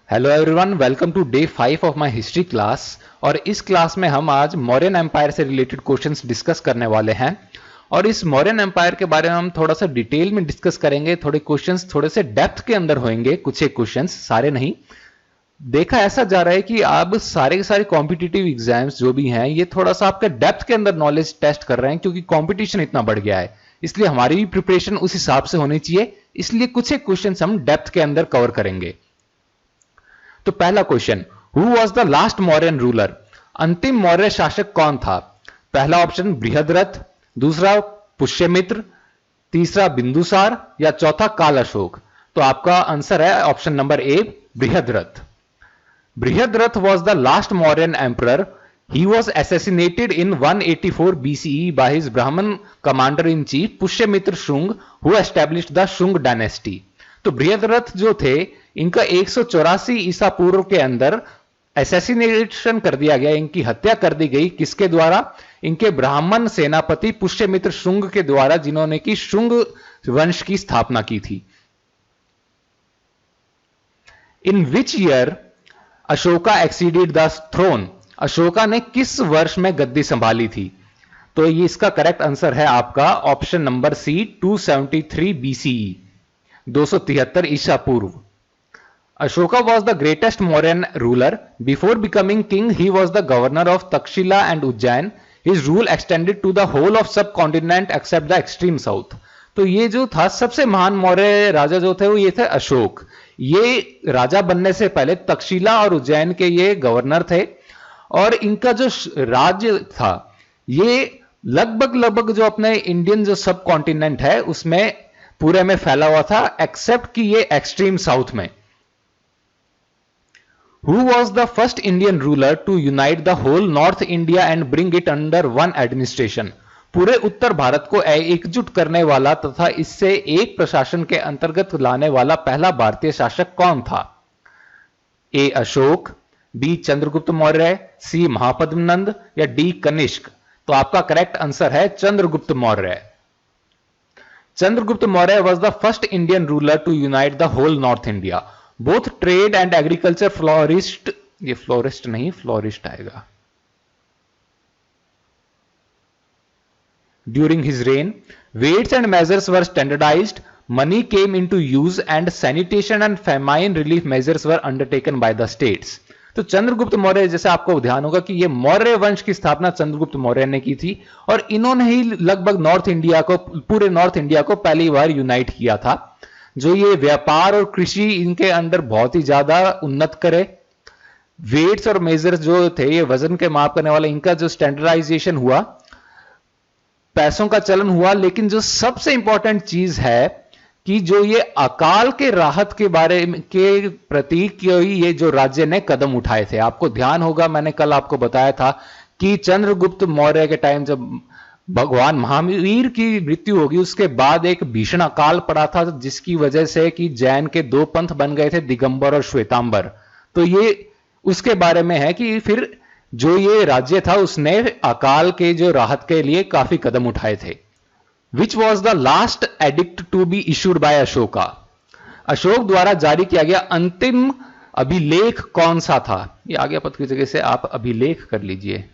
Hello everyone, welcome to day 5 of my history class. और इस class में हम आज मौर्यन एम्पायर से रिलेटेड क्वेश्चंस डिस्कस करने वाले हैं। और इस मौर्यन एम्पायर के बारे में हम थोड़ा सा डिटेल में डिस्कस करेंगे। थोड़े क्वेश्चंस थोड़े से डेप्थ के अंदर होंगे, कुछ एक क्वेश्चंस, सारे नहीं। देखा ऐसा जा रहा है कि अब सारे के सारे कॉम्पिटिटिव एग्जाम्स जो भी हैं ये थोड़ा सा आपके डेप्थ के अंदर नॉलेज टेस्ट कर रहे हैं, क्योंकि कॉम्पिटिशन इतना बढ़ गया है। इसलिए हमारी भी प्रिपरेशन उस हिसाब से होनी चाहिए। इसलिए कुछ एक क्वेश्चंस हम डेप्थ के अंदर कवर करेंगे। तो पहला question, who was the last Mauryan ruler? अंतिम मौर्य शासक कौन था? पहला ऑप्शन बृहद्रथ, दूसरा पुष्यमित्र, तीसरा बिंदुसार या चौथा काल अशोक। तो आपका आंसर है option number A, Brihadratha. Brihadratha was the last Mauryan emperor. He was assassinated in 184 BCE by his Brahmin commander-in-chief Pushyamitra Shunga, who established the Shunga dynasty. तो बृहद्रथ जो थे, इनका 184 ईसा पूर्व के अंदर असैसिनेशन कर दिया गया, इनकी हत्या कर दी गई। किसके द्वारा? इनके ब्राह्मण सेनापति पुष्यमित्र शुंग के द्वारा, जिन्होंने की शुंग वंश की स्थापना की थी। In which year Ashoka exceeded the throne? Ashoka ने किस वर्ष में गद्दी संभाली थी? तो ये इसका करेक्ट आंसर है आपका ऑप्शन नंबर सी, 273 बीसीई, 273 ईसा पूर्व। Ashoka was the greatest Mauryan ruler. Before becoming king, he was the governor of Takshila and Ujjain. His rule extended to the whole of subcontinent except the extreme south. तो ये जो था सबसे महान मौर्य राजा जो थे वो ये थे अशोक। ये राजा बनने से पहले तक्षशिला और उज्जैन के ये गवर्नर थे, और इनका जो राज्य था ये लगभग जो अपने इंडियन जो सब कॉन्टिनेंट है उसमें पूरे में फैला हुआ था, एक्सेप्ट कि ये एक्सट्रीम साउथ में। Who was the first Indian ruler to unite the whole North India and bring it under one administration? पूरे उत्तर भारत को एकजुट करने वाला तथा इससे एक प्रशासन के अंतर्गत लाने वाला पहला भारतीय शासक कौन था? ए अशोक, बी चंद्रगुप्त मौर्य, सी महापद्मनंद या डी कनिष्क। तो आपका करेक्ट आंसर है Chandragupta Maurya. Chandragupta Maurya was the first Indian ruler to unite the whole North India. Both trade and agriculture flourished. ये फ्लोरिस्ट नहीं, फ्लोरिस्ट आएगा। During his reign, weights and measures were standardized, money came into use, and sanitation and famine relief measures were undertaken by the states. तो चंद्रगुप्त मौर्य, जैसे आपको ध्यान होगा कि ये मौर्य वंश की स्थापना चंद्रगुप्त मौर्य ने की थी, और इन्होंने ही लगभग नॉर्थ इंडिया को, पूरे नॉर्थ इंडिया को पहली बार यूनाइट किया था, जो ये व्यापार और कृषि इनके अंदर बहुत ही ज्यादा उन्नत करे। वेट्स और मेजर्स जो थे, ये वजन के माप करने वाले, इनका जो स्टैंडर्डाइजेशन हुआ, पैसों का चलन हुआ। लेकिन जो सबसे इंपॉर्टेंट चीज है कि जो ये अकाल के राहत के बारे में के प्रति ये जो राज्य ने कदम उठाए थे, आपको ध्यान होगा मैंने कल आपको बताया था कि चंद्रगुप्त मौर्य के टाइम जब भगवान महावीर की मृत्यु होगी, उसके बाद एक भीषण अकाल पड़ा था, जिसकी वजह से कि जैन के दो पंथ बन गए थे, दिगंबर और श्वेतांबर। तो ये उसके बारे में है कि फिर जो ये राज्य था उसने अकाल के जो राहत के लिए काफी कदम उठाए थे। Which was the last edict to be issued by Ashoka? Ashok द्वारा जारी किया गया अंतिम अभिलेख कौन सा था? ये आगे पद की जगह से आप अभिलेख कर लीजिए।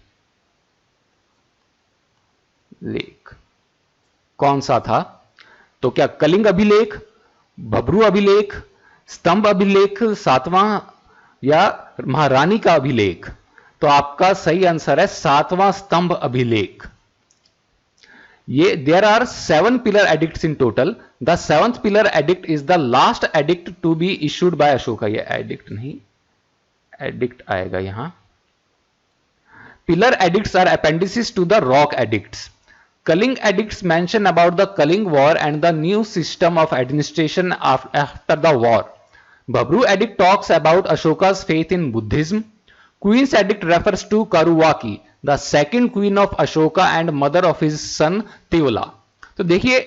लेख कौन सा था? तो क्या कलिंग अभिलेख, भब्रू अभिलेख, स्तंभ अभिलेख सातवां, या महारानी का अभिलेख? तो आपका सही आंसर है सातवां स्तंभ अभिलेख। ये there are 7 pillar edicts in total. The 7th pillar edict is the last edict to be issued by Ashoka. ये एडिक्ट नहीं, एडिक्ट आएगा यहां। Pillar edicts are appendices to the rock edicts. Kaling edicts mention about the Kaling War and the new system of administration after the war. Babru edict talks about Ashoka's faith in Buddhism. Queen's edict refers to Karuvaki, the second queen of Ashoka and mother of his son Tivala. तो देखिए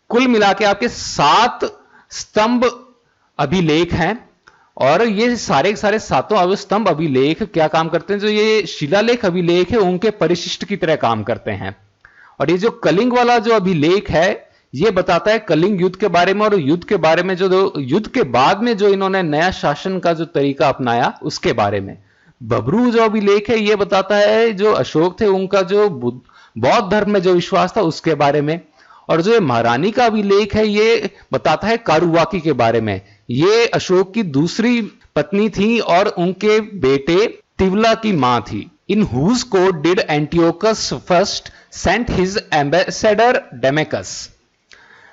कुल मिला के आपके 7 स्तंभ अभिलेख हैं, और ये सारे सारे सातों स्तंभ अभिलेख क्या काम करते हैं? जो ये शिलालेख अभिलेख है उनके परिशिष्ट की तरह काम करते हैं। और ये जो कलिंग वाला जो अभिलेख है, ये बताता है कलिंग युद्ध के बारे में और युद्ध के बारे में, जो युद्ध के बाद में जो इन्होंने नया शासन का जो तरीका अपनाया उसके बारे में। बब्रू जो अभिलेख है ये बताता है जो अशोक थे उनका जो बौद्ध धर्म में जो विश्वास था उसके बारे में। और जो महारानी का अभिलेख है ये बताता है कारुवाकी के बारे में। ये अशोक की दूसरी पत्नी थी और उनके बेटे तिवला की मां थी। In whose court did Antiochus first sent his ambassador Deimachus.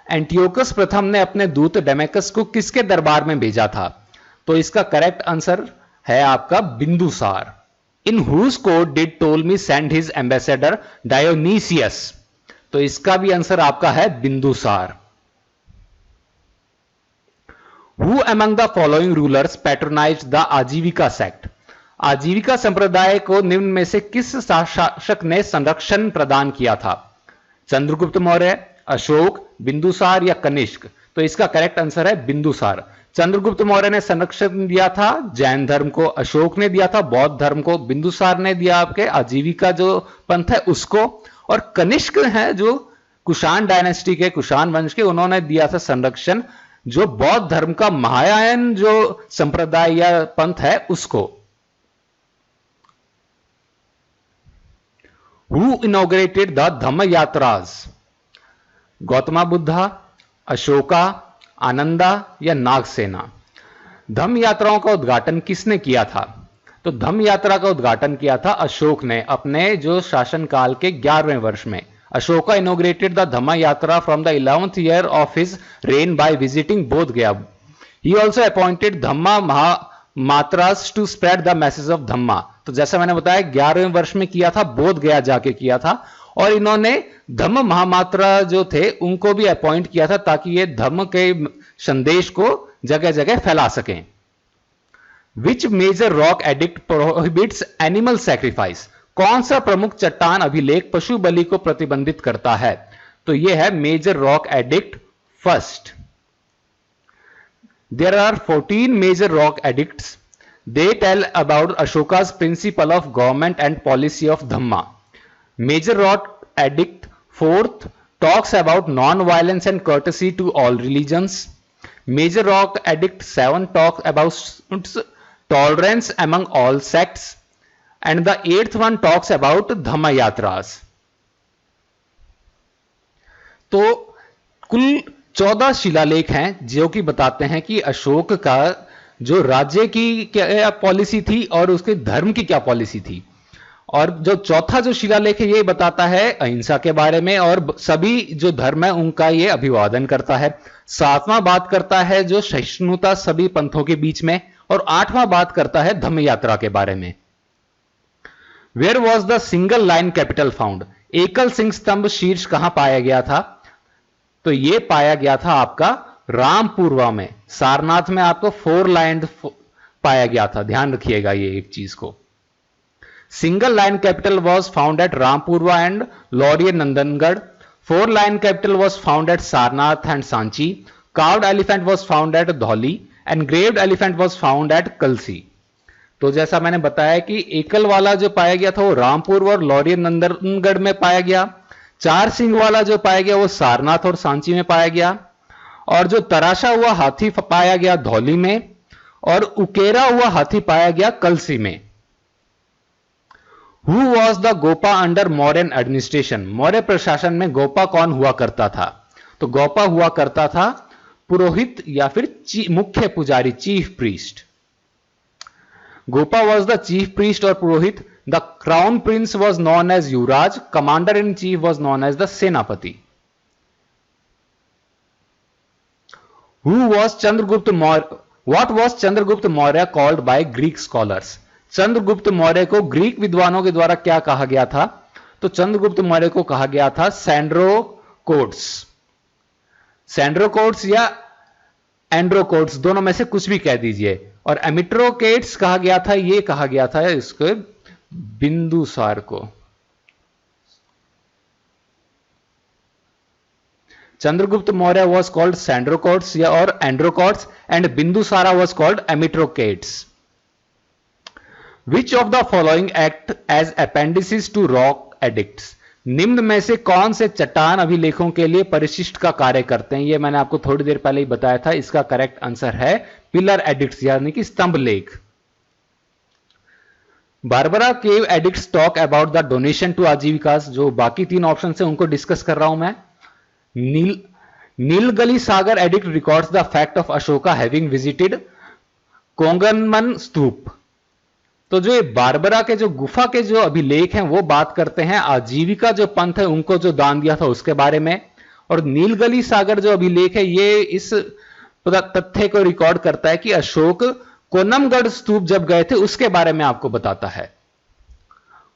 Antiochus प्रथम ने अपने दूत डेमेकस को किसके दरबार में भेजा था? तो इसका करेक्ट आंसर है आपका Bindusara. In whose court did Ptolemy send his ambassador Dionysius. तो इसका भी आंसर आपका है Bindusara. Who among the following rulers patronised the Ajivika sect. Ajivika संप्रदाय को निम्न में से किस शासक ने संरक्षण प्रदान किया था? चंद्रगुप्त मौर्य, अशोक, बिंदुसार या कनिष्क? तो इसका करेक्ट आंसर है बिंदुसार। चंद्रगुप्त मौर्य ने संरक्षण दिया था जैन धर्म को, अशोक ने दिया था बौद्ध धर्म को, बिंदुसार ने दिया आपके आजीविका जो पंथ है उसको, और कनिष्क है जो कुषाण डायनेस्टी के, कुषाण वंश के, उन्होंने दिया था संरक्षण जो बौद्ध धर्म का महायान जो संप्रदाय या पंथ है उसको। हु इनॉग्रेटेड द धम्म यात्राज? गौतम बुद्धा, अशोका, आनंदा या नागसेना? धम्म यात्राओं का उद्घाटन किसने किया था? तो धम्म यात्रा का उद्घाटन किया था अशोक ने अपने जो शासनकाल के 11वें वर्ष में। Ashoka inaugurated the Dhamma Yatra from the 11th year of his reign by visiting Bodh Gaya. He also appointed Dhamma Mahamatras to spread the message of Dhamma. तो जैसा मैंने बताया 11वें वर्ष में किया था, बोध गया जाके किया था, और इन्होंने धम्म महामात्रा जो थे उनको भी अपॉइंट किया था ताकि ये धम्म के संदेश को जगह जगह फैला सकें। Which major rock edict prohibits animal sacrifice? कौन सा प्रमुख चट्टान अभिलेख पशु बलि को प्रतिबंधित करता है? तो यह है major rock edict first. There are 14 major rock edicts. They tell about Ashoka's principle of government and policy of Dhamma. Major Rock Edict fourth talks about non-violence and courtesy to all religions. Major Rock Edict 7 talks about tolerance among all sects, and the 8th one talks about Dhamma Yatras. तो कुल 14 शिलालेख हैं जो कि बताते हैं कि अशोक का जो राज्य की क्या पॉलिसी थी और उसके धर्म की क्या पॉलिसी थी। और जो चौथा जो शिलालेख है ये बताता है अहिंसा के बारे में और सभी जो धर्म है उनका ये अभिवादन करता है। 7वां बात करता है जो सहिष्णुता सभी पंथों के बीच में, और 8वां बात करता है धम्म यात्रा के बारे में। Where was the single lion capital found? एकल सिंह स्तंभ शीर्ष कहां पाया गया था? तो ये पाया गया था आपका रामपुरवा में। सारनाथ में आपको 4 लाइन पाया गया था, ध्यान रखिएगा ये एक चीज को। Single line capital was found at Rampurva and Laurier Nandangarh. 4 line capital was found at Sarnath and Sanchi. Carved elephant was found at Dholi and engraved elephant was found at Kalsi. तो जैसा मैंने बताया कि एकल वाला जो पाया गया था वो रामपुर और लॉरियर नंदनगढ़ में पाया गया। 4 सिंह वाला जो पाया गया वो सारनाथ और सांची में पाया गया, और जो तराशा हुआ हाथी पाया गया धौली में, और उकेरा हुआ हाथी पाया गया कलसी में। Who was the Gopa under Mauryan administration? Maurya प्रशासन में गोपा कौन हुआ करता था? तो गोपा हुआ करता था पुरोहित या फिर मुख्य पुजारी, चीफ प्रीस्ट। गोपा वॉज द चीफ प्रीस्ट और पुरोहित। The crown prince was known as yuvraj. Commander in chief was known as the senapati. Who was Chandragupta Maurya? What was Chandragupta Maurya called by Greek scholars? Chandragupta Maurya को ग्रीक विद्वानों के द्वारा क्या कहा गया था? तो चंद्रगुप्त मौर्य को कहा गया था सैंड्रोकोट्स। सैंड्रोकोट्स या एंड्रोकोट्स दोनों में से कुछ भी कह दीजिए। और एमिट्रोकेट्स कहा गया था, ये कहा गया था इसको बिंदुसार को। Chandragupta Maurya was called Sandrocottus या और Androcottus and Bindusara was called Amitrochates. Which of the following act as appendices to rock edicts? निम्न में से कौन से चट्टान अभिलेखों के लिए परिशिष्ट का कार्य करते हैं? ये मैंने आपको थोड़ी देर पहले ही बताया था। इसका करेक्ट आंसर है पिलर एडिक्ट्स, यानी कि स्तंभ लेख। Barabar cave edicts talk about the donation to Ajivikas. जो बाकी 3 ऑप्शन है उनको डिस्कस कर रहा हूं मैं। Nigali Sagar edict records the fact of Ashoka having visited Konagamana stupa. तो जो ये बारबरा के जो गुफा के जो अभिलेख हैं वो बात करते हैं आजीविका जो पंथ है उनको जो दान दिया था उसके बारे में, और नीलगली सागर जो अभिलेख है ये इस तथ्य को रिकॉर्ड करता है कि अशोक कोन्नमगढ़ स्तूप जब गए थे उसके बारे में आपको बताता है।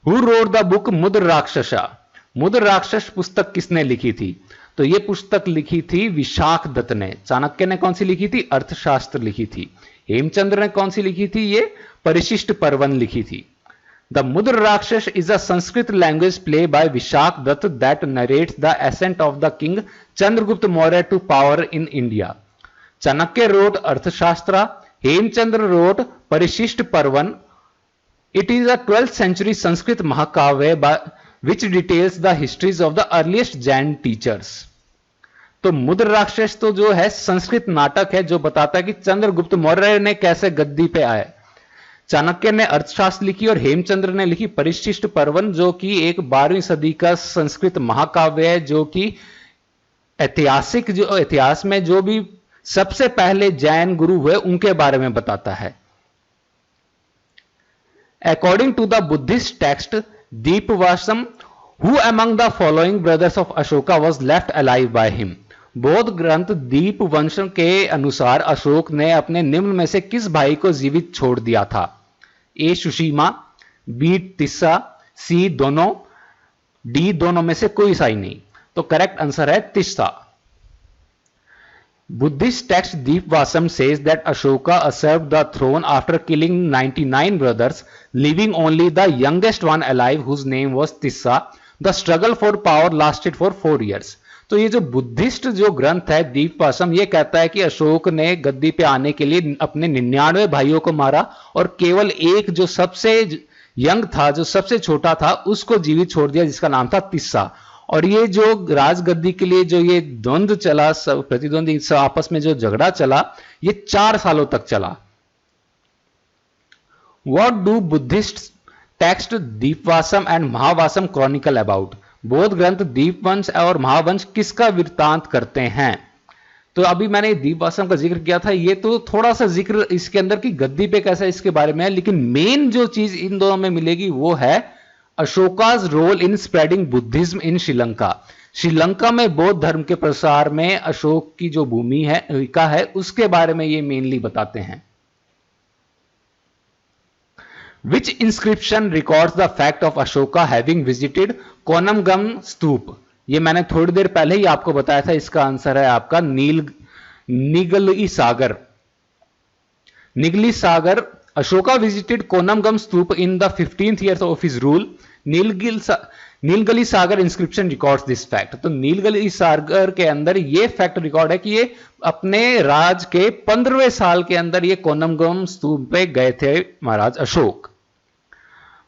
Who wrote the book Mudra Rakshasa. Mudra Rakshasa पुस्तक किसने लिखी थी? तो यह पुस्तक लिखी थी विशाख दत्त ने। चाणक्य ने कौन सी लिखी थी? अर्थशास्त्र लिखी थी। हेमचंद्र ने कौन सी लिखी थी? ये परिशिष्ट पर्वन लिखी थी। The Mudrarakshasa is a Sanskrit language play by Vishakhadatta that narrates the ascent of the king Chandragupta Maurya to power in India. Chanakya wrote Arthashastra, Hemachandra wrote Parishishta Parvan. It is a 12th century Sanskrit महाकाव्य which details the histories of the earliest Jain teachers। तो मुद्र राक्षस तो जो है संस्कृत नाटक है जो बताता है कि चंद्रगुप्त मौर्य ने कैसे गद्दी पे आए। चाणक्य ने अर्थशास्त्र लिखी और हेमचंद्र ने लिखी परिशिष्ट पर्वन, जो कि एक 12वीं सदी का संस्कृत महाकाव्य है, जो कि ऐतिहासिक जो इतिहास में जो भी सबसे पहले जैन गुरु हुए उनके बारे में बताता है। According to the Buddhist text Dipavamsa, who among the following brothers of Ashoka was left alive by him. बौद्ध ग्रंथ दीप वंश के अनुसार अशोक ने अपने निम्न में से किस भाई को जीवित छोड़ दिया था? ए सुशीमा, बी तिस्सा, सी दोनों, डी दोनों में से कोई सही नहीं। तो करेक्ट आंसर है Tissa. Buddhist text Deepvasam says that Ashoka usurped the throne after killing 99 brothers, leaving only the youngest one alive whose name was Tissa. The struggle for power lasted for 4 years. तो ये जो Buddhist जो ग्रंथ है दीपवासम, ये कहता है कि अशोक ने गद्दी पे आने के लिए अपने 99 भाइयों को मारा और केवल एक जो सबसे यंग था, जो सबसे छोटा था, उसको जीवित छोड़ दिया, जिसका नाम था तिस्सा। और ये जो राजगद्दी के लिए जो ये द्वंद्व चला, प्रतिद्वंदी आपस में जो झगड़ा चला, ये 4 सालों तक चला। What do Buddhist text Dipavamsa and Mahavamsa chronicle about. बौद्ध ग्रंथ दीपवंश और महावंश किसका वृत्तांत करते हैं? तो अभी मैंने दीपवासम का जिक्र किया था, ये तो थोड़ा सा जिक्र इसके अंदर की गद्दी पे कैसा इसके बारे में है, लेकिन मेन जो चीज इन दोनों में मिलेगी वो है Ashoka's role in spreading Buddhism in Sri Lanka. Sri Lanka में बौद्ध धर्म के प्रसार में अशोक की जो भूमिका है उसके बारे में ये मेनली बताते हैं। Which inscription records the fact of Ashoka having visited कोनमगम स्तूप? ये मैंने थोड़ी देर पहले ही आपको बताया था। इसका आंसर है आपका निगली सागर। निगली सागर। Ashoka visited Konamgam Stupa in the 15th year of his rule. Nigali Sagar inscription records this fact. तो नीलगली सागर के अंदर ये फैक्ट रिकॉर्ड है कि ये अपने राज के 15वें साल के अंदर ये कोनमगम स्तूप पे गए थे महाराज Ashok.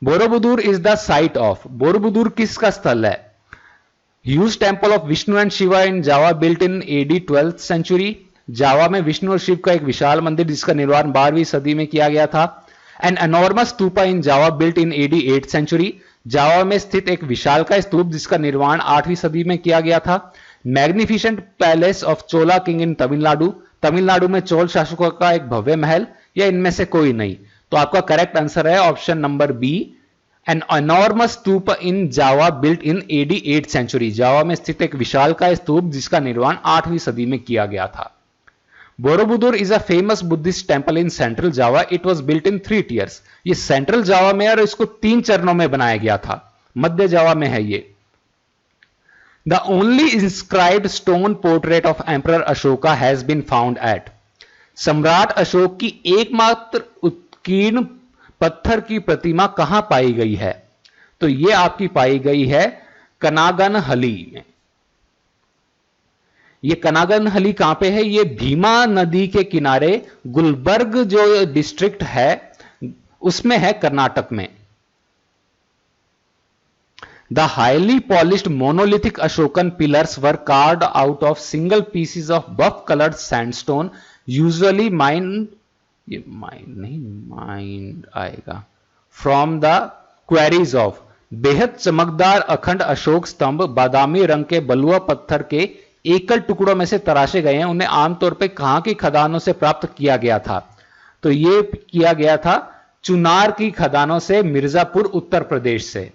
Borobudur is the site of. Borobudur किसका स्थल है? Huge temple of Vishnu and Shiva in Java built in AD 12th century। Java में विष्णु और शिव का एक विशाल मंदिर जिसका निर्माण 12वीं सदी में किया गया था। An enormous stupa in Java built in AD 8th century। Java में स्थित एक विशाल का स्तूप जिसका निर्माण 8वीं सदी में किया गया था। Magnificent palace of Chola king in Tamil Nadu. Tamil Nadu में चोल शासकों का एक भव्य महल, या इनमें से कोई नहीं? तो आपका करेक्ट आंसर है option number B, an enormous stupa in Java built in AD 8th century। Java में स्थित एक विशाल का स्तूप जिसका निर्माण 8वीं सदी में किया गया था। Borobudur is a famous Buddhist temple in central Java. It was built in 3 tiers। ये सेंट्रल जावा में और इसको 3 चरणों में बनाया गया था। मध्य जावा में है ये। The only inscribed stone portrait of emperor Ashoka has been found at. सम्राट अशोक की एकमात्र उत्कीर्ण पत्थर की प्रतिमा कहां पाई गई है? तो यह आपकी पाई गई है कनागनहली में। ये कनागनहली कहां पे है? ये भीमा नदी के किनारे गुलबर्ग जो डिस्ट्रिक्ट है उसमें है, कर्नाटक में। The highly polished monolithic Ashokan pillars were carved out of single pieces of buff colored sandstone, usually mined आएगा from the quarries of। बेहद चमकदार अखंड अशोक स्तंभ बादामी रंग के बलुआ पत्थर के एकल टुकड़ों में से तराशे गए हैं। उन्हें आमतौर पर कहां की खदानों से प्राप्त किया गया था? तो यह किया गया था चुनार की खदानों से, मिर्जापुर उत्तर प्रदेश से।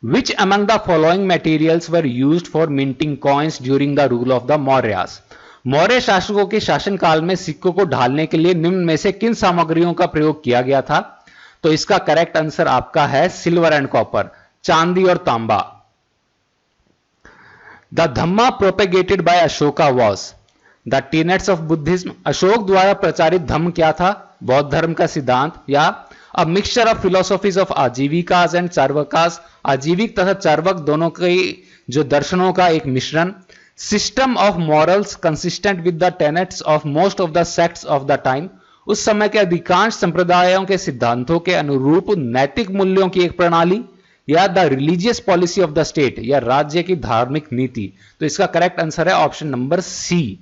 Which among the following materials were used for minting coins during the rule of the Mauryas? Maurya शासकों के शासनकाल में सिक्कों को ढालने के लिए निम्न में से किन सामग्रियों का प्रयोग किया गया था? तो इसका करेक्ट आंसर आपका है सिल्वर एंड कॉपर, चांदी और तांबा। The Dhamma propagated by Ashoka was the tenets of Buddhism. Ashok द्वारा प्रचारित धम्म क्या था? बौद्ध धर्म का सिद्धांत, या a mixture of philosophies of Ajivikas and Charvakas. Ajivika तथा चार्वक दोनों के जो दर्शनों का एक मिश्रण। System of morals consistent with the tenets of most of the sects of the time. उस समय के अधिकांश संप्रदायों के सिद्धांतों के अनुरूप नैतिक मूल्यों की एक प्रणाली, या the religious policy of the state, या राज्य की धार्मिक नीति। तो इसका करेक्ट आंसर है ऑप्शन नंबर सी।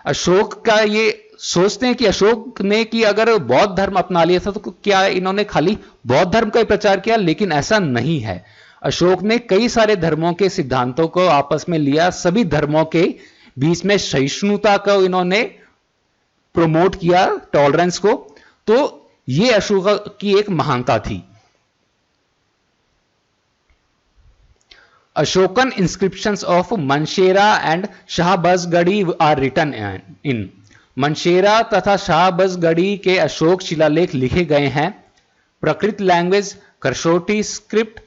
अशोक का ये सोचते हैं कि अशोक ने कि अगर बौद्ध धर्म अपना लिया था तो क्या इन्होंने खाली बौद्ध धर्म का ही प्रचार किया? लेकिन ऐसा नहीं है। अशोक ने कई सारे धर्मों के सिद्धांतों को आपस में लिया, सभी धर्मों के बीच में सहिष्णुता को इन्होंने प्रमोट किया, टॉलरेंस को। तो यह अशोक की एक महानता थी। Ashokan inscriptions of Manshera and Shahabazgadi are written in। Mansehra तथा शाहबजगढ़ी के अशोक शिलालेख लिखे गए हैं। प्रकृत लैंग्वेज खरशोटी स्क्रिप्ट,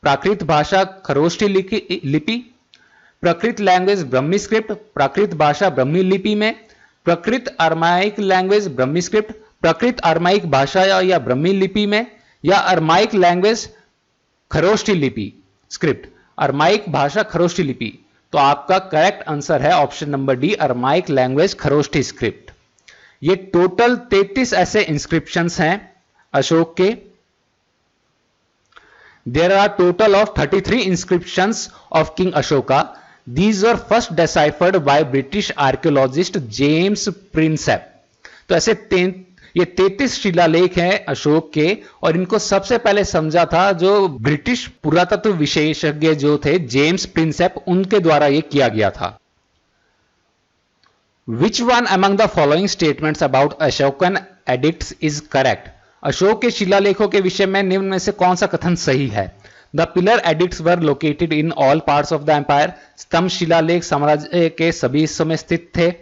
प्राकृत भाषा खरोष्ठी लिपि, प्रकृत लैंग्वेज ब्रह्मी स्क्रिप्ट, प्राकृत भाषा ब्रह्मी लिपि में, प्रकृत अरमाइक लैंग्वेज ब्रह्मी स्क्रिप्ट, प्रकृत अरमाइक भाषा या ब्रह्मी लिपि में, या अरमाइक लैंग्वेज खरोष्ठी लिपि स्क्रिप्ट, अरमाइक भाषा खरोष्ठी लिपि। तो आपका करेक्ट आंसर है option number D, Aramaic language Kharosthi script. ये टोटल 33 ऐसे इंस्क्रिप्शंस हैं अशोक के। There are total of 33 inscriptions of king Ashoka. These were first deciphered by British archaeologist James Prinsep. तो ऐसे ये 33 शिलालेख हैं अशोक के, और इनको सबसे पहले समझा था जो ब्रिटिश पुरातत्व विशेषज्ञ जो थे जेम्स प्रिंसेप, उनके द्वारा ये किया गया था। Which one among the following statements about Ashokan edicts is correct? Ashok के शिलालेखों के विषय में निम्न में से कौन सा कथन सही है? The pillar edicts were located in all parts of the empire। स्तंभ शिलालेख साम्राज्य के सभी हिस्सों में स्थित थे।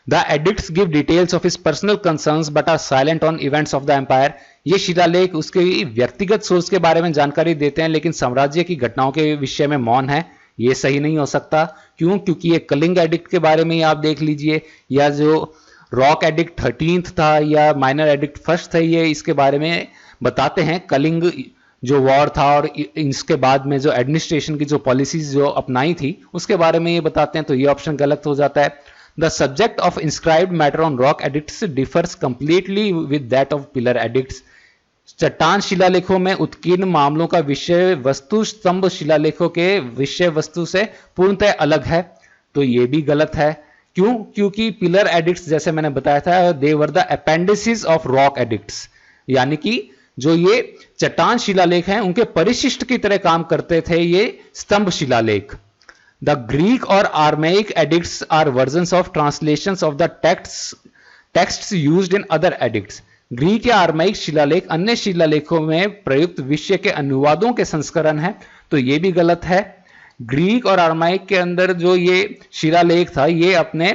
The edicts give details of his personal concerns but are silent on events of the empire। ये शिलालेख उसके व्यक्तिगत सोच के बारे में जानकारी देते हैं, लेकिन साम्राज्य की घटनाओं के विषय में मौन है। ये सही नहीं हो सकता। क्यों? क्योंकि ये कलिंग एडिक्ट के बारे में ही आप देख लीजिए, या जो रॉक एडिक्ट 13th था या माइनर एडिक्ट फर्स्ट था, ये इसके बारे में बताते हैं। कलिंग जो वॉर था और इसके बाद में जो एडमिनिस्ट्रेशन की जो पॉलिसीज जो अपनाई थी उसके बारे में ये बताते हैं। तो ये ऑप्शन गलत हो जाता है। The subject of inscribed matter on rock edicts differs completely with that of pillar edicts। चट्टान शिलालेखों में उत्कीर्ण मामलों का विषय वस्तु स्तंभ शिलालेखों के विषय वस्तु से पूर्णतः अलग है। तो ये भी गलत है। क्यों? क्योंकि पिलर एडिक्ट्स जैसे मैंने बताया था, they were the appendices of rock edicts, यानी कि जो ये चट्टान शिलालेख हैं उनके परिशिष्ट की तरह काम करते थे ये स्तंभ शिलालेख। The Greek or Aramaic edicts are versions of translations of the texts used in other edicts। Greek या आरमाइक शिलालेख अन्य शिलालेखों में प्रयुक्त विषय के अनुवादों के संस्करण है। तो ये भी गलत है। ग्रीक और आरमाइक के अंदर जो ये शिलालेख था ये अपने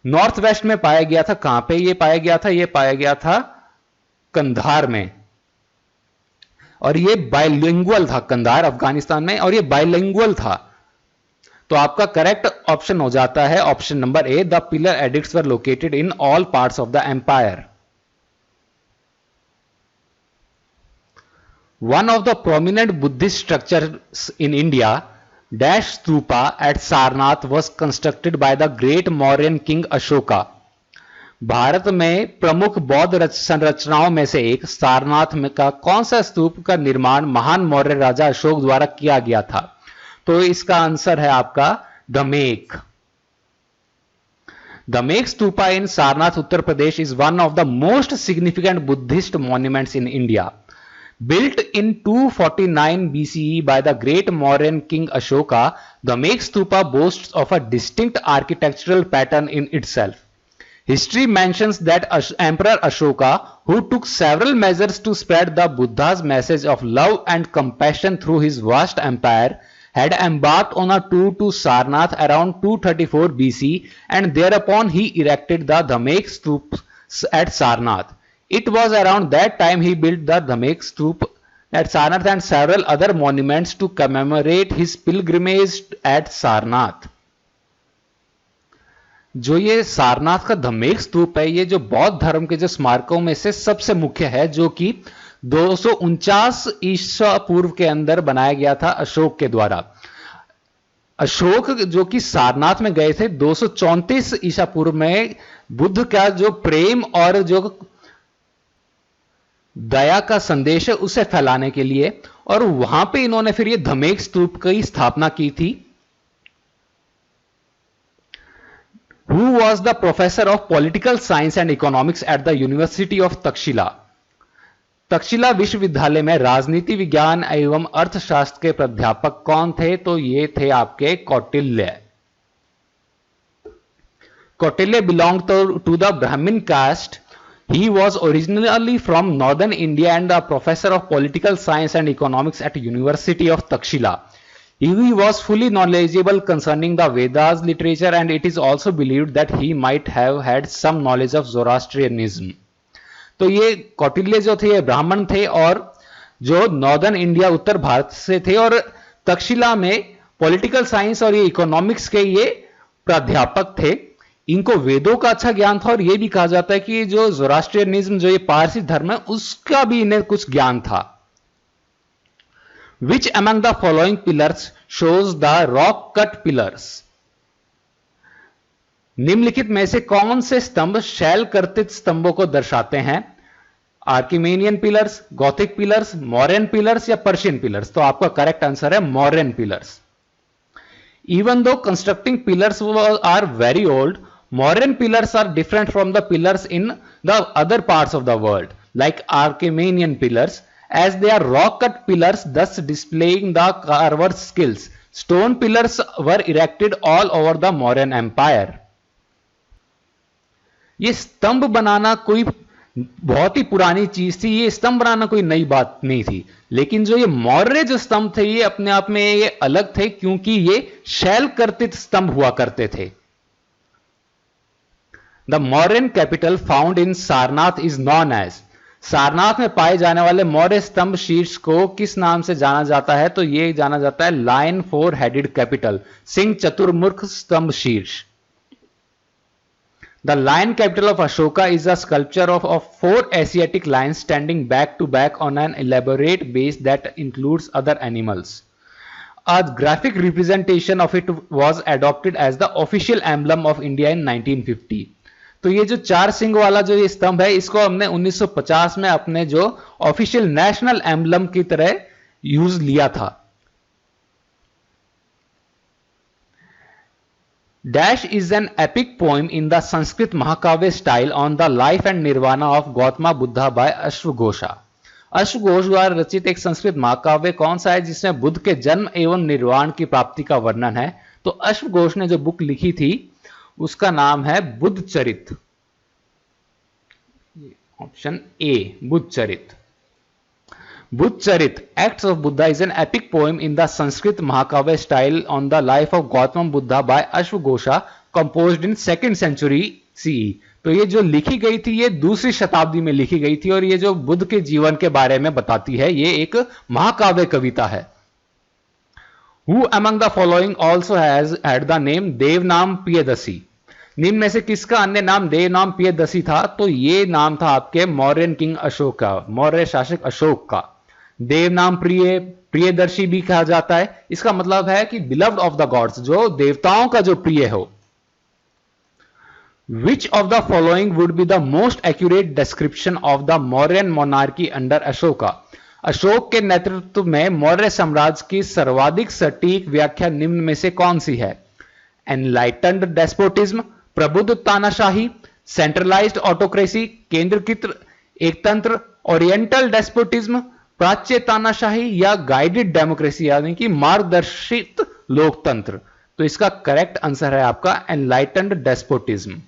नॉर्थ वेस्ट में पाया गया था। कहां पे ये पाया गया था? ये पाया गया था कंधार में, और ये बाइलिंगुअल था। कंधार अफगानिस्तान में, और ये बाइलिंगुअल था। तो आपका करेक्ट ऑप्शन हो जाता है option number A, the pillar edicts were located in all parts of the empire. One of the prominent Buddhist structures in India dash stupa at Sarnath was constructed by the great Mauryan king Ashoka. Bharat में प्रमुख बौद्ध संरचनाओं में से एक सारनाथ में का कौन सा स्तूप का निर्माण महान मौर्य राजा अशोक द्वारा किया गया था? तो इसका आंसर है आपका धमेक। धमेक स्तूपा इन Sarnath, Uttar Pradesh is one of the most significant Buddhist monuments in India. Built in 249 BCE by the great Mauryan king Ashoka, Dhamek Stupa boasts of a distinct architectural pattern in itself. History mentions that Emperor Ashoka, who took several measures to spread the Buddha's message of love and compassion through his vast empire, had embarked on a tour to Sarnath around 234 BC, and thereupon he erected the Dhamek Stupa at Sarnath. It was around that time he built the Dhamek Stupa at Sarnath and several other monuments to commemorate his pilgrimage at Sarnath. जो ये सारनाथ का धमेक स्तूप है, ये जो बौद्ध धर्म के जो स्मारकों में से सबसे मुख्य है, जो कि 249 ईसा पूर्व के अंदर बनाया गया था अशोक के द्वारा। अशोक जो कि सारनाथ में गए थे 234 ईसा पूर्व में बुद्ध का जो प्रेम और जो दया का संदेश है उसे फैलाने के लिए, और वहां पे इन्होंने फिर ये धमेक स्तूप की स्थापना की थी। Who was the professor of political science and economics at the University of Takshila? Takshashila विश्वविद्यालय में राजनीति विज्ञान एवं अर्थशास्त्र के प्राध्यापक कौन थे? तो ये थे आपके Kautilya. Kautilya belonged to the Brahmin caste. He was originally from northern India and a professor of political science and economics at University of Takshila. He was fully knowledgeable concerning the Vedas literature, and it is also believed that he might have had some knowledge of Zoroastrianism. तो ये कौटिल्य जो थे ये ब्राह्मण थे और जो northern India उत्तर भारत से थे, और तक्षशिला में पॉलिटिकल साइंस और ये इकोनॉमिक्स के ये प्राध्यापक थे। इनको वेदों का अच्छा ज्ञान था, और ये भी कहा जाता है कि जो ज़ोरास्ट्रियनिज्म जो ये पारसी धर्म है उसका भी इन्हें कुछ ज्ञान था। Which among the following pillars shows the rock cut pillars? निम्नलिखित में से कौन से स्तंभ शैल कर्तित स्तंभों को दर्शाते हैं? आर्किमेनियन pillars, Gothic pillars, Mauryan pillars या पर्शियन पिलर्स? तो आपका करेक्ट आंसर है Mauryan pillars. Even though constructing pillars are very old, Mauryan pillars are different from the pillars in the other parts of the world, like Achaemenian pillars, as they are rock-cut pillars, thus displaying the carver's skills. Stone pillars were erected all over the Mauryan Empire. ये स्तंभ बनाना कोई बहुत ही पुरानी चीज थी, ये स्तंभ बनाना कोई नई बात नहीं थी, लेकिन जो ये मौर्य जो स्तंभ थे ये अपने आप में ये अलग थे, क्योंकि ये शैल कर्तित स्तंभ हुआ करते थे। The Mauryan capital found in Sarnath is known as, Sarnath में पाए जाने वाले मौर्य स्तंभ शीर्ष को किस नाम से जाना जाता है? तो ये जाना जाता है लायन फोर हेडेड कैपिटल, सिंह चतुर्मुख स्तंभ शीर्ष। The lion capital of Ashoka is a sculpture of 4 Asiatic lions standing back to back on an elaborate base that includes other animals. A graphic representation of it was adopted as the official emblem of India in 1950. तो ये जो 4 सिंह वाला जो ये स्तंभ है इसको हमने 1950 में अपने जो ऑफिशियल नेशनल एम्बलम की तरह यूज लिया था। Dash is an epic poem in the Sanskrit Mahakavya style on the life and nirvana of Gautama Buddha by Ashwagosha. अश्वघोष द्वारा रचित एक संस्कृत महाकाव्य कौन सा है जिसमें बुद्ध के जन्म एवं निर्वाण की प्राप्ति का वर्णन है? तो अश्वघोष ने जो बुक लिखी थी उसका नाम है Buddhacharita. Option A Buddhacharita. Buddha Charit, Acts of Buddha is an epic poem in the Sanskrit Mahakavya style on the life of Gautama Buddha by Ashwagosha, composed in 2nd century CE. तो ये जो लिखी गई थी ये दूसरी शताब्दी में लिखी गई थी और ये जो बुद्ध के जीवन के बारे में बताती है, ये एक महाकाव्य कविता है। Who among the following also has had the name देवनाम Priyadasi? निम्न में से किसका अन्य नाम देवनाम प्रियदसी था? तो ये नाम था आपके मौर्यन किंग अशोक का, मौर्य शासक अशोक का। देवनाम प्रिय, प्रियदर्शी भी कहा जाता है। इसका मतलब है कि बिलव्ड ऑफ द गॉड्स, जो देवताओं का जो प्रिय हो। Which of the following would be the most accurate description of the Mauryan monarchy under Ashoka? Ashok के नेतृत्व में मौर्य साम्राज्य की सर्वाधिक सटीक व्याख्या निम्न में से कौन सी है? एनलाइटेंड डेस्पोटिज्म, प्रबुद्ध तानाशाही, सेंट्रलाइज्ड ऑटोक्रेसी, केंद्रीकृत एकतंत्र, ओरिएंटल डेस्पोटिज्म, प्राच्य तानाशाही, या गाइडेड डेमोक्रेसी यानी कि मार्गदर्शित लोकतंत्र? तो इसका करेक्ट आंसर है आपका enlightened despotism.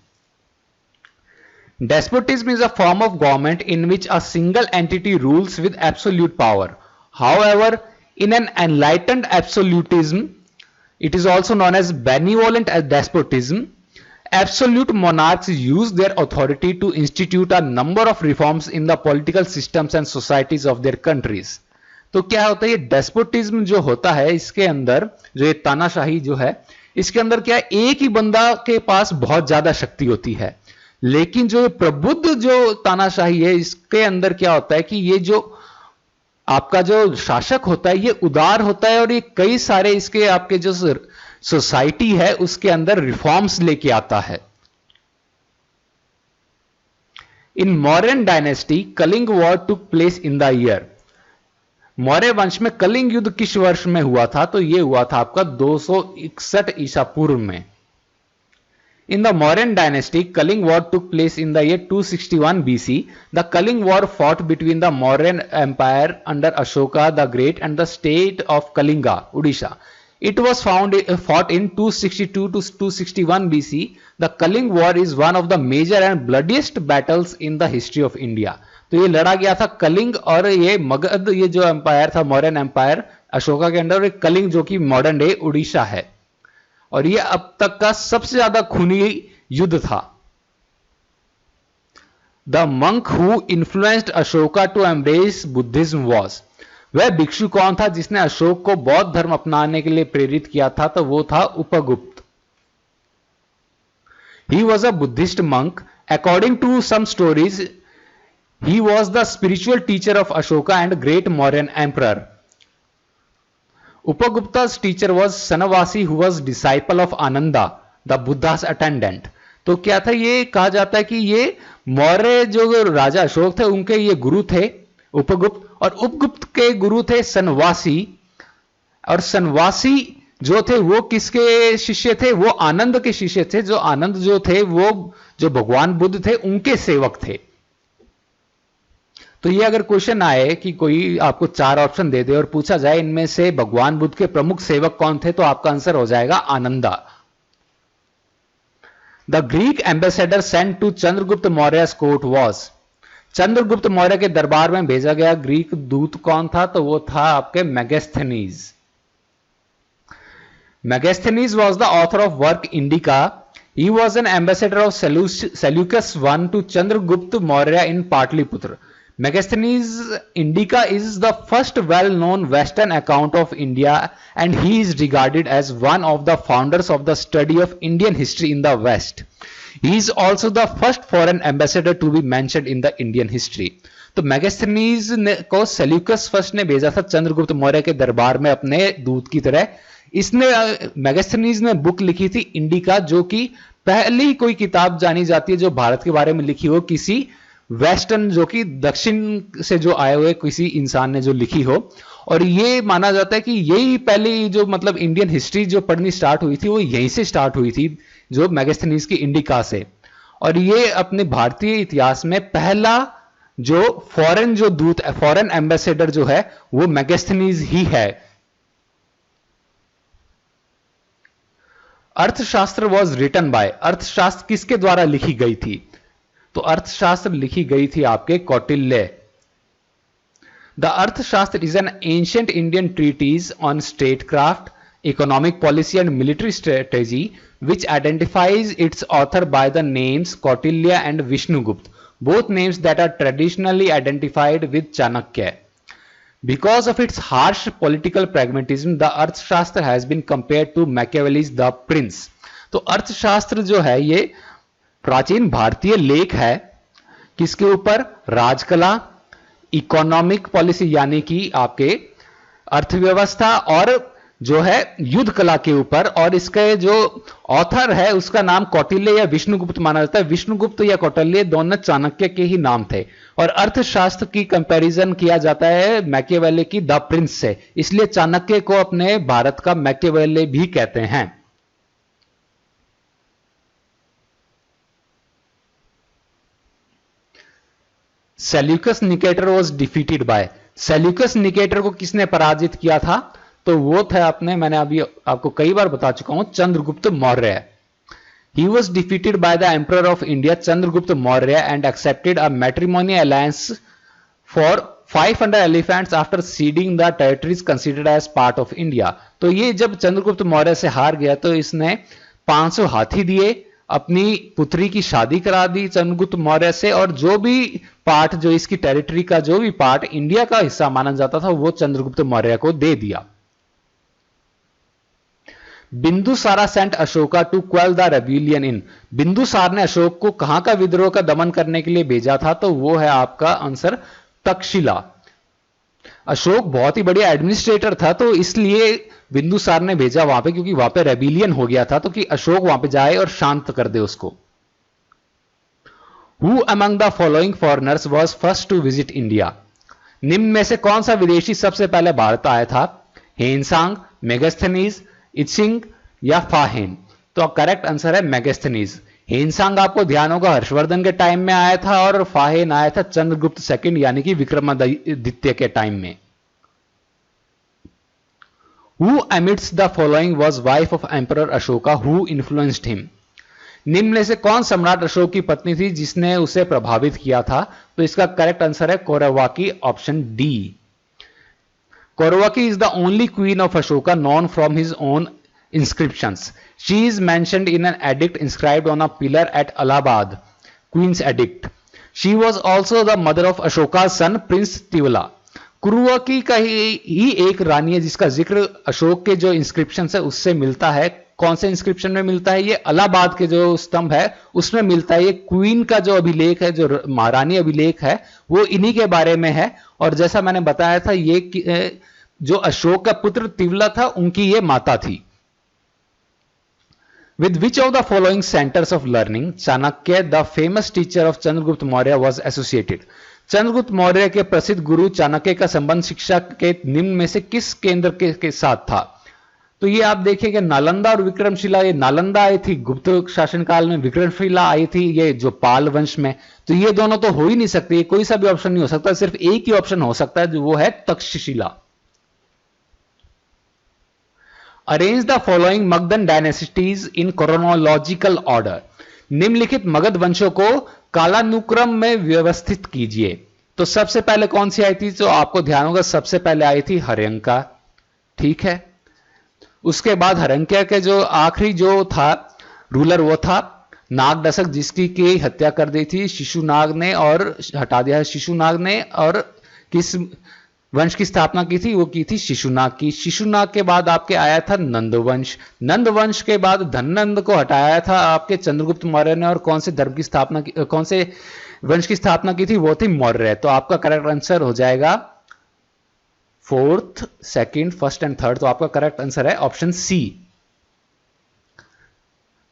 Despotism is a form of government in which a single entity rules with absolute power. However, in an enlightened absolutism, it is also known as benevolent despotism, absolute monarchs use their authority to institute a number of reforms in the political systems and societies of their countries. तो क्या होता है ये despotism जो होता है, इसके अंदर जो ये तानाशाही जो है, इसके अंदर क्या है, एक ही बंदा के पास बहुत ज्यादा शक्ति होती है. लेकिन जो प्रबुद्ध जो तानाशाही है, इसके अंदर क्या होता है कि ये जो आपका जो शासक होता है ये उदार होता है और ये कई सारे इसके आपके जो सोसाइटी है उसके अंदर रिफॉर्म्स लेके आता है. In Mauryan dynasty Kalinga war took place in the year. Maurya वंश में कलिंग युद्ध किस वर्ष में हुआ था? तो यह हुआ था आपका 261 ईसा पूर्व में. In the Mauryan dynasty, Kaling War took place in the year 261 BC. The Kaling War fought between the Mauryan Empire under Ashoka the Great and the state of Kalinga, Odisha. It was fought in 262 to 261 BC. The Kaling War is one of the major and bloodiest battles in the history of India. तो ये लड़ा गया था कलिंग और ये मगध, ये जो empire था मौर्यन एम्पायर अशोका के अंडर, कलिंग जो कि मॉडर्न डे उड़ीसा है, और यह अब तक का सबसे ज्यादा खूनी युद्ध था. The monk who influenced Ashoka to embrace Buddhism was. वह भिक्षु कौन था जिसने अशोक को बौद्ध धर्म अपनाने के लिए प्रेरित किया था? तो वो था Upagupta. He was a Buddhist monk. According to some stories he was the spiritual teacher of Ashoka and great Mauryan emperor. Upagupta's teacher was Sanavasi, who was disciple of Ananda, the Buddha's attendant. तो क्या था, ये कहा जाता है कि ये मौर्य जो राजा अशोक थे उनके ये गुरु थे उपगुप्त, और उपगुप्त के गुरु थे सनवासी, और सनवासी जो थे वो किसके शिष्य थे? वो आनंद के शिष्य थे. जो आनंद जो थे वो जो भगवान बुद्ध थे उनके सेवक थे. तो ये अगर क्वेश्चन आए कि कोई आपको 4 ऑप्शन दे दे और पूछा जाए इनमें से भगवान बुद्ध के प्रमुख सेवक कौन थे, तो आपका आंसर हो जाएगा आनंदा. The Greek ambassador sent to Chandragupta Maurya court was. Chandragupta Maurya के दरबार में भेजा गया ग्रीक दूत कौन था? तो वो था आपके Megasthenes. Megasthenes was the author of work Indica. He was an ambassador of Seleucus I to Chandragupta Maurya in Pataliputra. Megasthenes Indica is the first well-known Western account of India, and he is regarded as one of the founders of the study of Indian history in the West. He is also the first foreign ambassador to be mentioned in the Indian history. तो मेगास्थनीज को Seleucus first ने भेजा था चंद्रगुप्त मौर्य के दरबार में अपने दूत की तरह. इसने मेगास्थनीज ने बुक लिखी थी इंडिका, जो कि पहली कोई किताब जानी जाती है जो भारत के बारे में लिखी हो, किसी वेस्टर्न जो कि दक्षिण से जो आए हुए किसी इंसान ने जो लिखी हो. और ये माना जाता है कि यही पहली जो मतलब इंडियन हिस्ट्री जो पढ़नी स्टार्ट हुई थी वो यहीं से स्टार्ट हुई थी, जो मेगास्थनीज की इंडिका से. और ये अपने भारतीय इतिहास में पहला जो फॉरेन जो दूत, फॉरेन एम्बेसडर जो है वो मेगास्थनीज ही है. अर्थशास्त्र वॉज रिटन बाय. अर्थशास्त्र किसके द्वारा लिखी गई थी? तो अर्थशास्त्र लिखी गई थी आपके Kautilya. The Arthashastra is an ancient Indian treatise on statecraft, economic policy and military strategy, which identifies its author by the names Kautilya and Vishnugupta, both names that are traditionally identified with Chanakya. Because of its harsh political pragmatism, the Arthashastra has been compared to Machiavelli's The Prince. तो अर्थशास्त्र जो है ये प्राचीन भारतीय लेख है किसके ऊपर? राजकला, इकोनॉमिक पॉलिसी यानी कि आपके अर्थव्यवस्था और जो है युद्ध कला के ऊपर, और इसके जो ऑथर है उसका नाम कौटिल्य या विष्णुगुप्त माना जाता है। विष्णुगुप्त या कौटिल्य दोनों चाणक्य के ही नाम थे। और अर्थशास्त्र की कंपैरिजन किया जाता है मैकियावेली की द प्रिंस से, इसलिए चाणक्य को अपने भारत का मैकियावेली भी कहते हैं। Seleucus Nicator was defeated bye, Seleucus Nicator को किसने पराजित किया था? तो वो थे मैंने अभी आपको कई बार बता चुका हूं, Chandragupta Maurya. He was defeated by the emperor of India Chandragupta Maurya and accepted a matrimonial alliance for 500 elephants after ceding the territories considered as part of India. तो ये जब चंद्रगुप्त मौर्य से हार गया तो इसने 500 हाथी दिए, अपनी पुत्री की शादी करा दी चंद्रगुप्त मौर्य से, और जो भी पार्ट, जो इसकी टेरिटरी का जो भी पार्ट इंडिया का हिस्सा माना जाता था वो चंद्रगुप्त मौर्य को दे दिया। Bindusara sent Ashoka to quell the rebellion in, Bindusar ने अशोक को कहां का विद्रोह का दमन करने के लिए भेजा था? तो वो है आपका आंसर तक्षशिला। अशोक बहुत ही बढ़िया एडमिनिस्ट्रेटर था, तो इसलिए बिंदुसार ने भेजा वहां पे, क्योंकि वहां पे रेबिलियन हो गया था, तो कि अशोक वहां पे जाए और शांत कर दे उसको। Who among the following foreigners was first to visit India, निम्न में से कौन सा विदेशी सबसे पहले भारत आया था? हेनसांग, मेगास्थनीज, इत्सिंग या फाहेन? तो करेक्ट आंसर है मेगास्थनीज। हेनसांग आपको ध्यान होगा हर्षवर्धन के टाइम में आया था, और फाहेन आया था चंद्रगुप्त सेकंड यानी कि विक्रमादित्य के टाइम में। Who amidst the following was wife of Emperor Ashoka who influenced him? निम्न में से कौन सम्राट अशोक की पत्नी थी जिसने उसे प्रभावित किया था? तो इसका करेक्ट आंसर है Kaurwaki, option D. Kaurwaki is the only queen of Ashoka known from his own inscriptions. She is mentioned in an edict inscribed on a pillar at Allahabad, Queen's Edict. She was also the mother of Ashoka's son Prince Tivala. कुरुवाकी का ही एक रानी है जिसका जिक्र अशोक के जो inscription है उससे मिलता है। कौन से इंस्क्रिप्शन में मिलता है? ये इलाहाबाद के जो स्तंभ है उसमें मिलता है। ये क्वीन का जो अभिलेख है, जो महारानी अभिलेख है, वो इन्हीं के बारे में है। और जैसा मैंने बताया था, ये जो अशोक का पुत्र तिवला था उनकी ये माता थी। With which of the following centers of learning Chanakya, the famous teacher of Chandragupta Maurya, was associated? Chandragupta Maurya के प्रसिद्ध गुरु चाणक्य का संबंध शिक्षा के निम्न में से किस केंद्र के साथ था? तो ये आप देखिएगा नालंदा और विक्रमशिला। ये नालंदा आई थी गुप्त शासनकाल में, विक्रमशिला आई थी ये जो पाल वंश में। तो ये दोनों तो हो ही नहीं सकते, ये कोई सा भी ऑप्शन नहीं हो सकता, सिर्फ एक ही ऑप्शन हो सकता है जो वो है Takshashila. Arrange the following Magadhan dynasties in chronological order, निम्नलिखित मगध वंशों को कालानुक्रम में व्यवस्थित कीजिए। तो सबसे पहले कौन सी आई थी? तो आपको ध्यान होगा सबसे पहले आई थी हर्यंका, ठीक है। उसके बाद हर्यंका के जो आखिरी जो था रूलर वो था नागदशक, जिसकी की हत्या कर दी थी शिशुनाग ने और हटा दिया शिशुनाग ने। और किस वंश की स्थापना की थी? वो की थी शिशुनाग की। शिशुनाग के बाद आपके आया था नंदवंश। नंदवंश के बाद धननंद को हटाया था आपके चंद्रगुप्त मौर्य ने। और कौन से धर्म की स्थापना की, कौन से वंश की स्थापना की थी? वो थी मौर्य। तो आपका करेक्ट आंसर हो जाएगा fourth, second, first and third. तो आपका करेक्ट आंसर है ऑप्शन सी।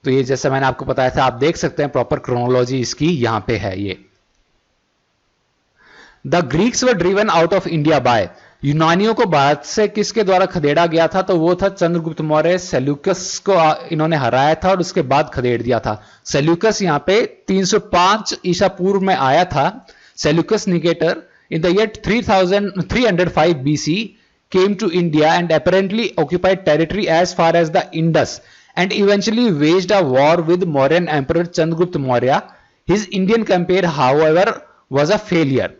तो ये जैसे मैंने आपको बताया था, आप देख सकते हैं प्रॉपर क्रोनोलॉजी इसकी यहां पे है। ये the Greeks were driven out of India by, यूनानियों को भारत से किसके द्वारा खदेड़ा गया था? तो वो था चंद्रगुप्त मौर्य। सेल्यूकस को इन्होंने हराया था और उसके बाद खदेड़ दिया था। सेल्यूकस यहां पे 305 ईसा पूर्व में आया था। Seleucus Nicator in the year 305 BC came to India and apparently occupied territory as far as the Indus and eventually waged a war with Mauryan Emperor Chandragupta Maurya. His Indian campaign, however, was a failure.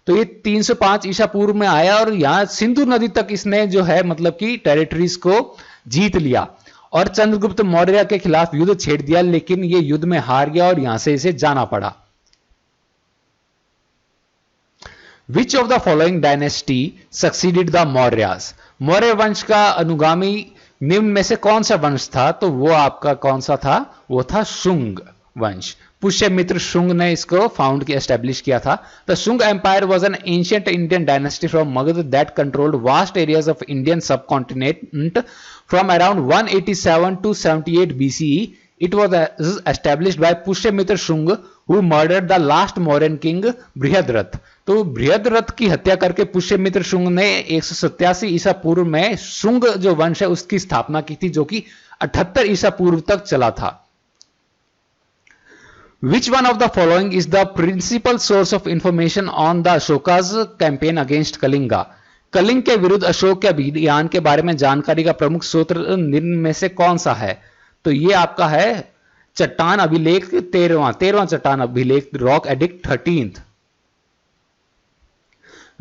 तो ये 305 ईसा पूर्व में आया और यहां सिंधु नदी तक इसने जो है मतलब कि टेरिटरीज को जीत लिया और चंद्रगुप्त मौर्य के खिलाफ युद्ध छेड़ दिया, लेकिन ये युद्ध में हार गया और यहां से इसे जाना पड़ा। Which of the following dynasty succeeded the Mauryas? Maurya वंश का अनुगामी निम्न में से कौन सा वंश था? तो वो आपका कौन सा था? वो था शुंग। वंश। पुष्यमित्र शुंग ने इसको फाउंड किया, एस्टेब्लिश किया था। The Shunga empire was an ancient Indian dynasty from Magadha that controlled vast areas of Indian subcontinent from around 187 to 78 BCE. It was established by Pushyamitra Shung who murdered the last Mauryan king Brihadratha. तो बृहद्रथ की हत्या करके पुष्यमित्र शुंग ने 187 ईसा पूर्व में शुंग जो वंश है उसकी स्थापना की थी, जो कि 78 ईसा पूर्व तक चला था। Which one of the following is the principal source of information on the Ashoka's campaign against Kalinga? Kalinga के विरुद्ध अशोक के अभियान के बारे में जानकारी का प्रमुख स्रोत निम्न में से कौन सा है? तो ये आपका है चट्टान अभिलेख 13वां चट्टान अभिलेख, rock edict 13th।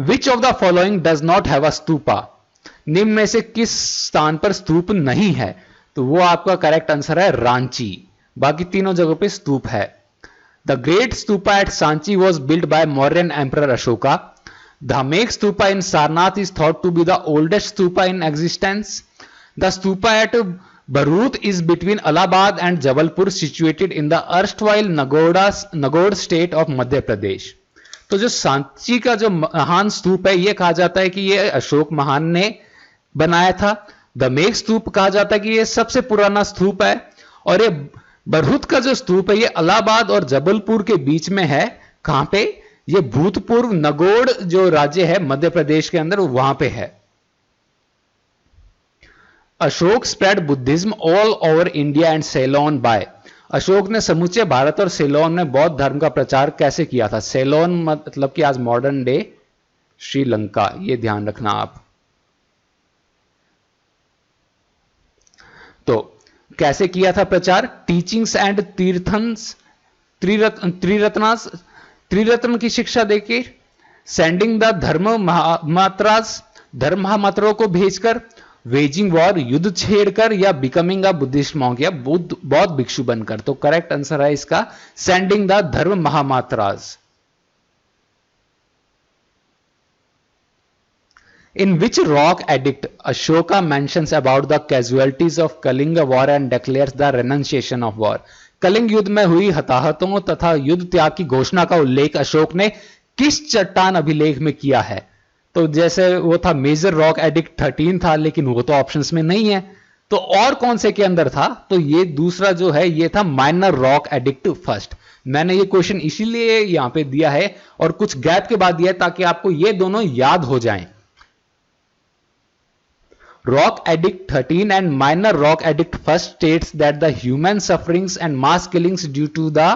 Which of the following does not have a stupa? निम्न में से किस स्थान पर स्तूप नहीं है? तो वो आपका करेक्ट आंसर है रांची। बाकी तीनों जगहों पे स्तूप है। The great stupa at Sanchi was built by Mauryan Emperor Ashoka. The Dhamek stupa in Sarnath is thought to be the oldest stupa in existence. The stupa at Bharut is between Allahabad and Jabalpur, situated in the erstwhile Nagaur state of Madhya Pradesh. तो जो सांची का जो महान स्तूप है, ये कहा जाता है कि ये अशोक महान ने बनाया था। दमेक स्तूप कहा जाता है कि ये सबसे पुराना स्तूप है, और ये बरहुत का जो स्तूप है ये इलाहाबाद और जबलपुर के बीच में है। कहां पे? ये भूतपूर्व नगौड़ जो राज्य है मध्य प्रदेश के अंदर, वहां पे है। Ashoka spread Buddhism all over India and Ceylon by. Ashoka ने समूचे भारत और सेलोन में बौद्ध धर्म का प्रचार कैसे किया था? सेलोन मतलब कि आज मॉडर्न डे श्रीलंका, ये ध्यान रखना आप। तो कैसे किया था प्रचार? टीचिंग्स एंड तीर्थन्स, त्रिरत्न की शिक्षा देके, सेंडिंग द धर्म महामात्रास, धर्म महामात्रों को भेजकर, वेजिंग वॉर, युद्ध छेड़कर, या बिकमिंग अ बुद्धिस्ट मॉन्क, या बौद्ध भिक्षु बनकर। तो करेक्ट आंसर है इसका सेंडिंग द धर्म Mahamatras. In which rock edict Ashoka mentions about the casualties of Kalinga war and declares the renunciation of war? Kalinga युद्ध में हुई हताहतों तथा युद्ध त्याग की घोषणा का उल्लेख अशोक ने किस चट्टान अभिलेख में किया है? तो जैसे वो था मेजर रॉक एडिक्ट 13 था, लेकिन वो तो ऑप्शंस में नहीं है। तो और कौन से के अंदर था? तो ये दूसरा जो है ये था माइनर रॉक एडिक्ट फर्स्ट। मैंने ये क्वेश्चन इसीलिए यहां पे दिया है और कुछ गैप के बाद दिया है ताकि आपको ये दोनों याद हो जाएं। Rock Edict 13 and Minor Rock Edict first states that the human sufferings and mass killings due to the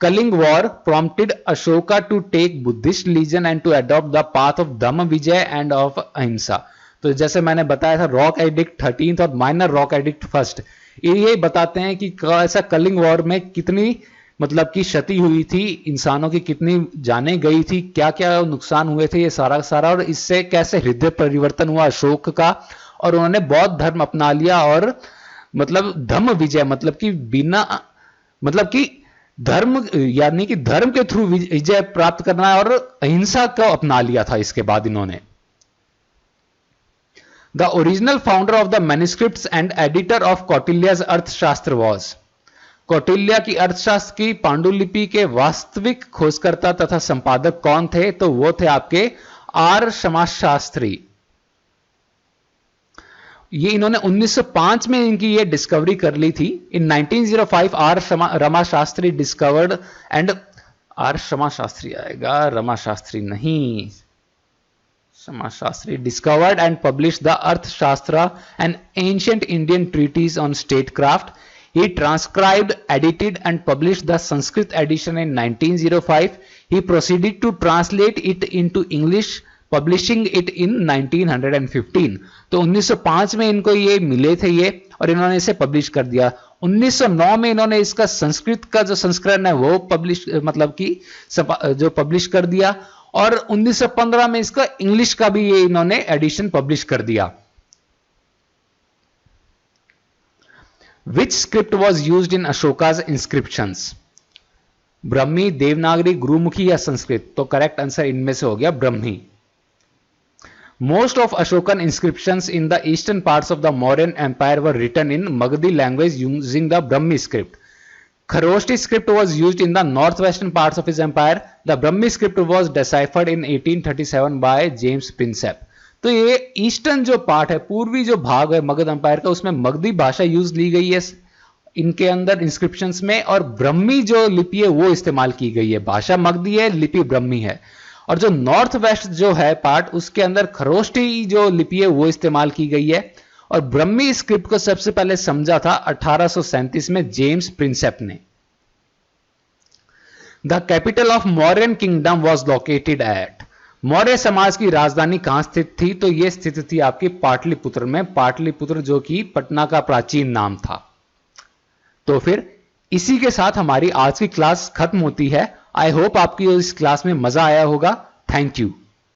Kaling War prompted Ashoka to take Buddhist religion and to adopt the path of Dhamma Vijay and of Ahimsa. तो जैसे मैंने बताया था rock edict 13 और minor rock edict first, ये बताते हैं कि ऐसा कलिंग वॉर में कितनी मतलब की क्षति हुई थी, इंसानों की कितनी जानें गई थी, क्या क्या नुकसान हुए थे, ये सारा सारा, और इससे कैसे हृदय परिवर्तन हुआ अशोक का, और उन्होंने बौद्ध धर्म अपना लिया, और मतलब धम्म विजय मतलब कि बिना मतलब कि धर्म यानी कि धर्म के थ्रू विजय प्राप्त करना, और अहिंसा को अपना लिया था इसके बाद इन्होंने। The original founder of the manuscripts and editor of Kautilya's Arthashastra was. Kautilya की अर्थशास्त्र की पांडुलिपि के वास्तविक खोजकर्ता तथा संपादक कौन थे? तो वो थे आपके आर समाजशास्त्री। ये इन्होंने 1905 में इनकी ये डिस्कवरी कर ली थी। In 1905 R Ramashastri discovered and R Samashastri आएगा, रमाशास्त्री नहीं, Samashastri discovered and published the Arthashastra an ancient Indian treatise on statecraft. He transcribed, edited and published the Sanskrit edition in 1905. He proceeded to translate it into English, publishing it in 1915. तो 1905 में इनको ये मिले थे ये, और इन्होंने इसे पब्लिश कर दिया। 1909 में इन्होंने इसका संस्कृत का जो संस्करण है वो पब्लिश मतलब कि जो पब्लिश कर दिया, और 1915 में इसका इंग्लिश का भी ये इन्होंने एडिशन पब्लिश कर दिया। Which script was used in Ashoka's inscriptions? ब्रह्मी, देवनागरी, गुरुमुखी या संस्कृत? तो करेक्ट आंसर इनमें से हो गया ब्रह्मी। Most of Ashokan inscriptions in the eastern parts of the Mauryan Empire were written in Magadhi language using the Brahmi script. Kharosthi script was used in the north western parts of his empire. The Brahmi script was deciphered in 1837 by James Prinsep. तो ये eastern जो part है, पूर्वी जो भाग है Magadh empire का, उसमें मगधी भाषा यूज ली गई है इनके अंदर इंस्क्रिप्शंस में, और ब्रह्मी जो लिपि है वो इस्तेमाल की गई है। भाषा मगधी है, लिपि ब्रह्मी है। और जो नॉर्थ वेस्ट जो है पार्ट, उसके अंदर खरोष्टी जो लिपि है वो इस्तेमाल की गई है। और ब्रह्मी स्क्रिप्ट को सबसे पहले समझा था 1837 में जेम्स प्रिंसेप ने। The capital of Mauryan kingdom was located at. Maurya समाज की राजधानी कहां स्थित थी? तो यह स्थित थी आपकी पाटलिपुत्र में। पाटलिपुत्र जो कि पटना का प्राचीन नाम था। तो फिर इसी के साथ हमारी आज की क्लास खत्म होती है। आई होप आपकी इस क्लास में मजा आया होगा। Thank you.